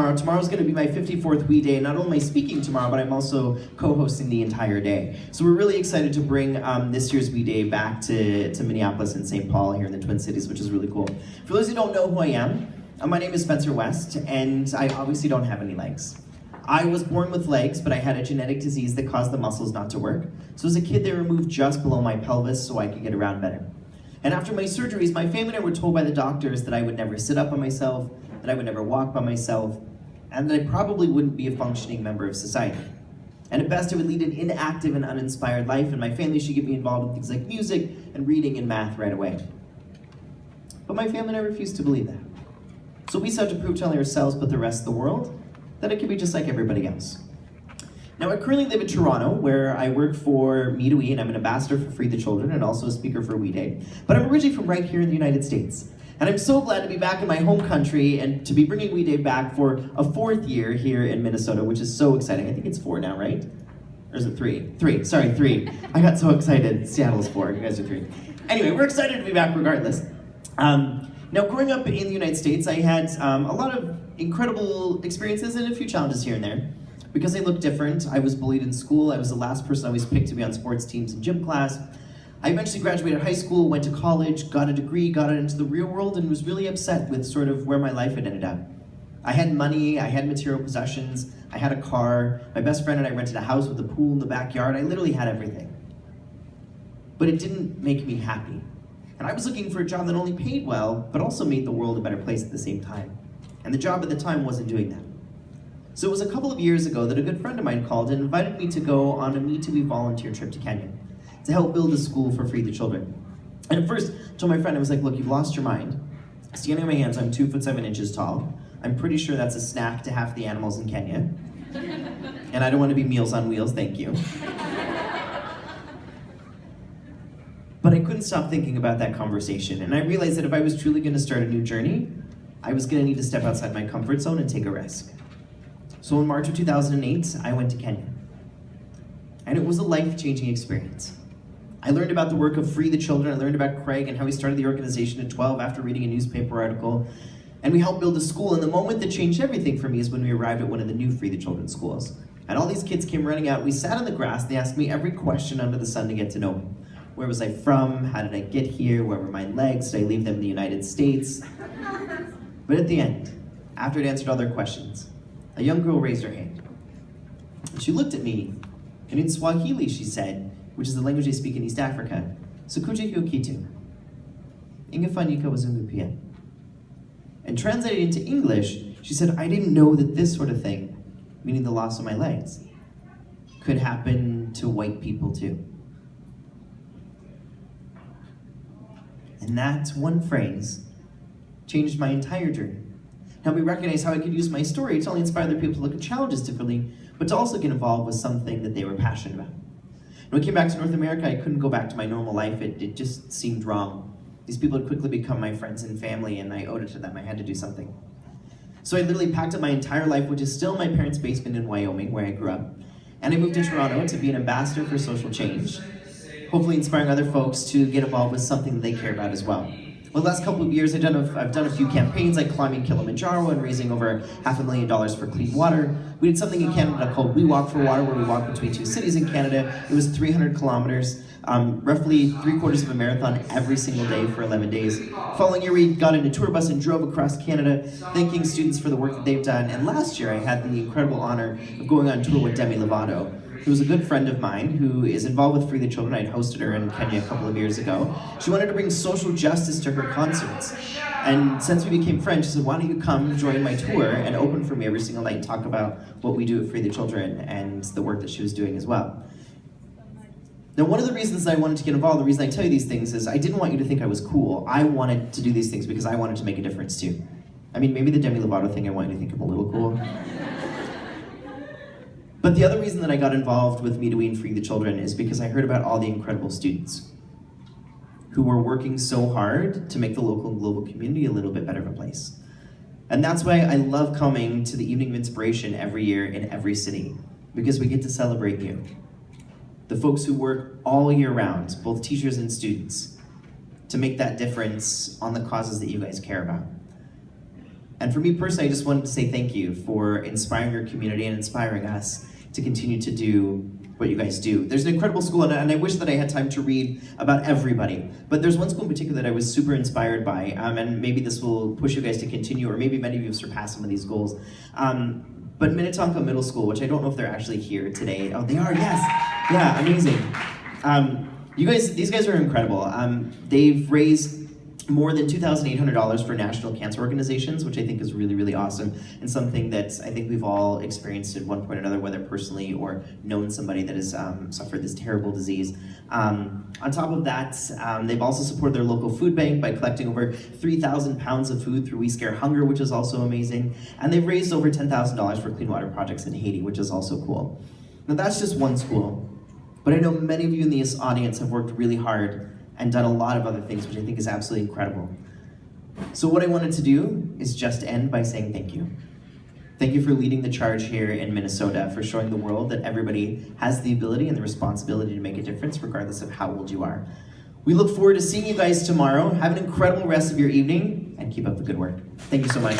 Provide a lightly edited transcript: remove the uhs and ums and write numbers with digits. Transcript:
tomorrow. Tomorrow's going to be my 54th We Day. Not only am I speaking tomorrow, but I'm also co-hosting the entire day. So we're really excited to bring this year's We Day back to Minneapolis and St. Paul here in the Twin Cities, which is really cool. For those who don't know who I am, my name is Spencer West, and I obviously don't have any legs. I was born with legs, but I had a genetic disease that caused the muscles not to work. So as a kid, they removed just below my pelvis so I could get around better. And after my surgeries, my family and I were told by the doctors that I would never sit up by myself, that I would never walk by myself, and that I probably wouldn't be a functioning member of society. And at best, I would lead an inactive and uninspired life, and my family should get me involved in things like music and reading and math right away. But my family and I refused to believe that. So we set out to prove to not only ourselves, but the rest of the world, that it could be just like everybody else. Now, I currently live in Toronto, where I work for Me to We, and I'm an ambassador for Free the Children and also a speaker for We Day. But I'm originally from right here in the United States. And I'm so glad to be back in my home country and to be bringing We Day back for a 4th year here in Minnesota, which is so exciting. I think it's 4 now, right? Or is it 3? 3, sorry, 3. I got so excited. Seattle's 4, you guys are 3. Anyway, we're excited to be back regardless. Now, growing up in the United States, I had a lot of incredible experiences and a few challenges here and there. Because I looked different, I was bullied in school. I was the last person always picked to be on sports teams and gym class. I eventually graduated high school, went to college, got a degree, got into the real world, and was really upset with sort of where my life had ended up. I had money, I had material possessions, I had a car, my best friend and I rented a house with a pool in the backyard. I literally had everything. But it didn't make me happy. And I was looking for a job that only paid well, but also made the world a better place at the same time. And the job at the time wasn't doing that. So it was a couple of years ago that a good friend of mine called and invited me to go on a Me to We volunteer trip to Kenya to help build a school for Free the Children. And at first, I told my friend, I was like, look, you've lost your mind. Standing on my hands, I'm 2'7" tall. I'm pretty sure that's a snack to half the animals in Kenya. And I don't want to be Meals on Wheels, thank you. But I couldn't stop thinking about that conversation, and I realized that if I was truly going to start a new journey, I was going to need to step outside my comfort zone and take a risk. So in March of 2008, I went to Kenya. And it was a life-changing experience. I learned about the work of Free the Children. I learned about Craig and how he started the organization at 12 after reading a newspaper article. And we helped build a school, and the moment that changed everything for me is when we arrived at one of the new Free the Children schools. And all these kids came running out. We sat on the grass, and they asked me every question under the sun to get to know me. Where was I from? How did I get here? Where were my legs? Did I leave them in the United States? But at the end, after I'd answered all their questions, a young girl raised her hand. And she looked at me, and in Swahili she said, which is the language they speak in East Africa, Sukuje kyo kitu. Ingefanyika wazungu pia. And translated into English, she said, I didn't know that this sort of thing, meaning the loss of my legs, could happen to white people too. And that one phrase changed my entire journey. Now we recognize how I could use my story to only inspire other people to look at challenges differently, but to also get involved with something that they were passionate about. When I came back to North America, I couldn't go back to my normal life. It just seemed wrong. These people had quickly become my friends and family, and I owed it to them. I had to do something. So I literally packed up my entire life, which is still in my parents' basement in Wyoming, where I grew up, and I moved to Toronto to be an ambassador for social change, hopefully inspiring other folks to get involved with something that they care about as well. Well, the last couple of years, I've done a few campaigns like climbing Kilimanjaro and raising over $500,000 for clean water. We did something in Canada called We Walk for Water, where we walked between 2 cities in Canada. It was 300 kilometers, roughly 3/4 of a marathon every single day for 11 days. Following year, we got in a tour bus and drove across Canada, thanking students for the work that they've done. And last year, I had the incredible honor of going on tour with Demi Lovato, who was a good friend of mine who is involved with Free the Children. I'd hosted her in Kenya a couple of years ago. She wanted to bring social justice to her concerts. And since we became friends, she said, why don't you come join my tour and open for me every single night and talk about what we do at Free the Children and the work that she was doing as well. Now, one of the reasons that I wanted to get involved, the reason I tell you these things is I didn't want you to think I was cool. I wanted to do these things because I wanted to make a difference too. I mean, maybe the Demi Lovato thing, I want you to think I'm a little cool. But the other reason that I got involved with Me to We and Free the Children is because I heard about all the incredible students who were working so hard to make the local and global community a little bit better of a place. And that's why I love coming to the Evening of Inspiration every year in every city, because we get to celebrate you. The folks who work all year round, both teachers and students, to make that difference on the causes that you guys care about. And for me personally, I just wanted to say thank you for inspiring your community and inspiring us to continue to do what you guys do. There's an incredible school, and I wish that I had time to read about everybody, but there's one school in particular that I was super inspired by, and maybe this will push you guys to continue, or maybe many of you have surpassed some of these goals. But Minnetonka Middle School, which I don't know if they're actually here today. Oh, they are, yes. Yeah, amazing. These guys are incredible. They've raised more than $2,800 for national cancer organizations, which I think is really, really awesome, and something that I think we've all experienced at one point or another, whether personally or known somebody that has suffered this terrible disease. On top of that, they've also supported their local food bank by collecting over 3,000 pounds of food through We Scare Hunger, which is also amazing, and they've raised over $10,000 for clean water projects in Haiti, which is also cool. Now that's just one school, but I know many of you in this audience have worked really hard and done a lot of other things, which I think is absolutely incredible. So what I wanted to do is just end by saying thank you. Thank you for leading the charge here in Minnesota, for showing the world that everybody has the ability and the responsibility to make a difference regardless of how old you are. We look forward to seeing you guys tomorrow. Have an incredible rest of your evening and keep up the good work. Thank you so much.